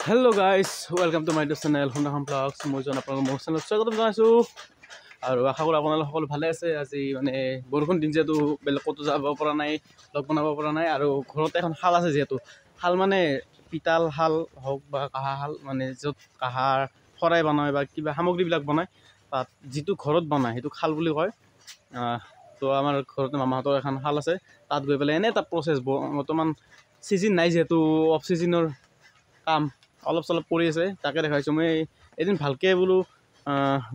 Hello guys, welcome to my channel Hondakham Vlogs. মই জন আপোনালোকক মোৰ চেনেলত স্বাগতম জনাইছোঁ আৰু আশা কৰোঁ আপোনালোক সকলো ভালে আছে। আজি মানে বৰষুণ দিন যেহেতু বেলেগ ক'তো যাব পৰা নাই, লগ বনাব পৰা নাই আৰু ঘৰতে এখন শাল আছে যেহেতু শাল মানে পিতাল শাল হওক বা কাঁহা শাল মানে য'ত কাঁহাৰ শৰাই বনায় বা কিবা সামগ্ৰীবিলাক বনায় তাত যিটো ঘৰত বনায় সেইটো শাল বুলি কয়। তো আমাৰ ঘৰতে মামাহঁতৰ এখন শাল আছে, তাত গৈ পেলাই এনে এটা প্ৰচেছ বৰ্তমান ছিজন নাই যিহেতু অফ ছিজনৰ কাম অলপ চলপ কৰি আছে, তাকে দেখাইছোঁ। মই এদিন ভালকৈ বোলো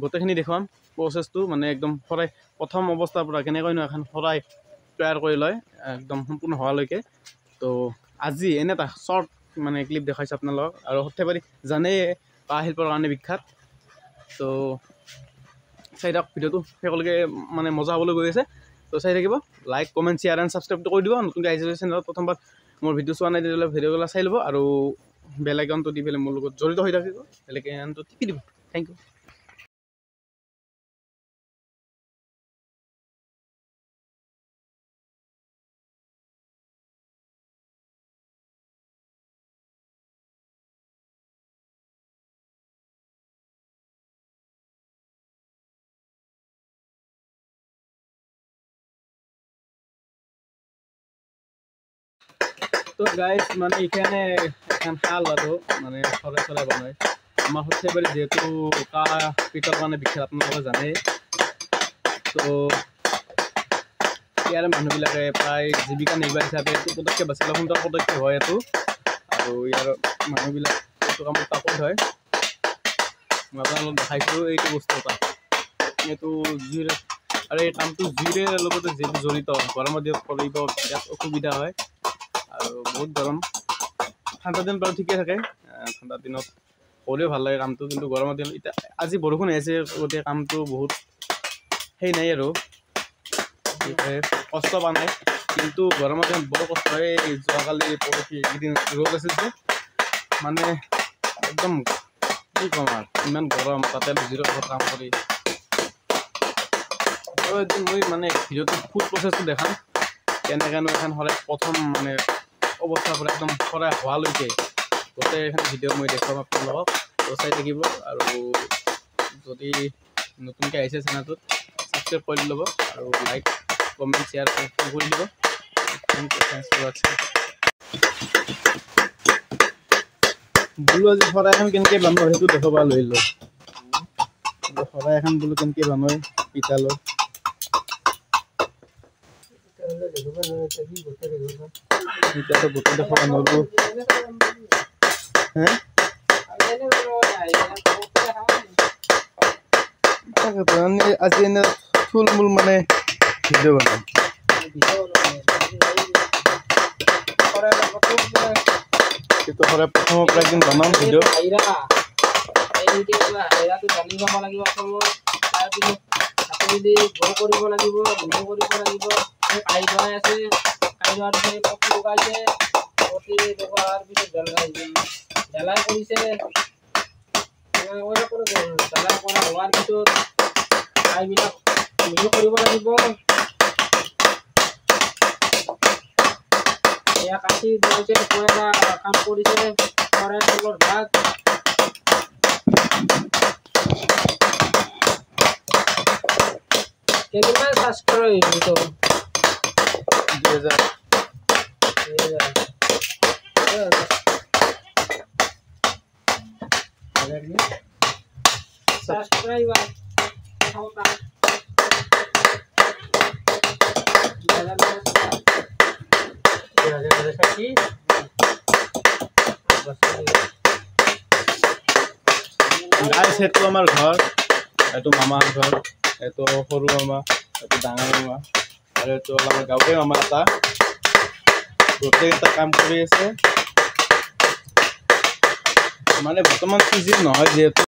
গোটেইখিনি দেখুৱাম প্ৰচেছটো, মানে একদম শৰাই প্ৰথম অৱস্থাৰ পৰা কেনেকৈনো এখন শৰাই তৈয়াৰ কৰি লয় একদম সম্পূৰ্ণ হোৱালৈকে। তো আজি এনে এটা শ্বৰ্ট মানে ক্লিপ দেখাইছোঁ আপোনালোকক। আৰু সৰ্থেবাৰী জানেই কাঁহ শিল্পৰ কাৰণে বিখ্যাত, তো চাই থাকক ভিডিঅ'টো শেষলৈকে, মানে মজা হ'বলৈ গৈ আছে। তো চাই থাকিব, লাইক কমেণ্ট শ্বেয়াৰ এণ্ড ছাবস্ক্ৰাইবটো কৰি দিব। নতুনকৈ আহিছে চেনেলত প্ৰথমবাৰ মোৰ ভিডিঅ' চোৱা নাই তেতিয়াহ'লে ভিডিঅ'বিলাক চাই ল'ব আৰু বেল আইকনটো দি পেলাই মোৰ লগত জড়িত হৈ থাকিব, বেল আইকনটো টিপি দিব। Thank U. তো গাইজ মানে এখানে এখন শাল আৰু মানে চৰাই চৰাই বনায়। আমাৰ সৰ্থেবাৰী যিহেতু কাঁহ পিতল মানে বিখ্যাত আপোনালোকে জানেই। তো ইয়াৰ মানুহবিলাকে প্ৰায় জীৱিকা নিৰ্বাহ হিচাপে এইটো পদক্ষেপ বাছি লয়, সুন্দৰ পদক্ষেপ হয় এইটো। আৰু ইয়াৰ মানুহবিলাক এইটো কামত পাকৈত হয়। মই আপোনালোকক দেখাইছোঁ এইটো বস্তু এটা, এইটো জুইৰে, আৰু এই কামটো জুইৰে লগতে যিহেতু জড়িত, গৰমৰ দিনত কৰিব বিৰাট অসুবিধা হয় আৰু বহুত গৰম। ঠাণ্ডা দিনত বাৰু ঠিকে থাকে, ঠাণ্ডা দিনত কৰিও ভাল লাগে কামটো, কিন্তু গৰমৰ দিনত এতিয়া আজি বৰষুণ আহিছে গতিকে কামটো বহুত সেই নাই আৰু কষ্ট পোৱা নাই, কিন্তু গৰমৰ দিনত বৰ কষ্ট হয়। যোৱাকালি পৰহি এইকেইদিন ৰ'দ আছিল যে, মানে একদম কি ক'ম আৰু ইমান গৰম, তাতে জিৰ' কাম কৰি। আৰু এদিন মই মানে ভিডিঅ'টো ফুল প্ৰচেছটো দেখাম, কেনেকৈনো এখন শৰাই প্ৰথম মানে অৱস্থাৰ পৰা একদম শৰাই হোৱালৈকে গোটেই এখন ভিডিঅ' মই দেখুৱাম আপোনালোকক। তো চাই থাকিব আৰু যদি নতুনকৈ আহিছে চেনেলটোত ছাবস্ক্ৰাইব কৰি ল'ব আৰু লাইক কমেণ্ট শ্বেয়াৰ কৰি দিব। থেংক ইউ, থেংকছ ফৰ ৱাচিং। বোলো আজি শৰাই এখন কেনেকৈ বনায় সেইটো দেখুৱাব লৈ লওঁ। শৰাই এখন বোলো কেনেকৈ বনায় পিতালৰ। এতিয়াতো গোটেই দেখুৱাব নোৱাৰোঁ। আজি এনে থুলমূল মানে ভিডিঅ' বনাম। কিন্তু শৰাই প্ৰথমৰ পৰা একদিন বনাম ভিডিঅ'। কাটি দিছে কাম কৰিছে শৰাই তলৰ ভাগ। কেইদিনমান ছাবস্ক্ৰাইব কৰিছোঁ 2000 সাবস্ক্ৰাইবাৰ হওয়া গাইছ, সেইটো আমাৰ ঘৰ, এইটো মামাৰ ঘৰ, এইটো সৰু মামা, এইটো ডাঙৰ মামা আৰু এইটো আমাৰ গাঁৱৰে মামা এটা। গোটেইকেইটা কাম কৰি আছে, মানে বৰ্তমান ছিজন নহয় যিহেতু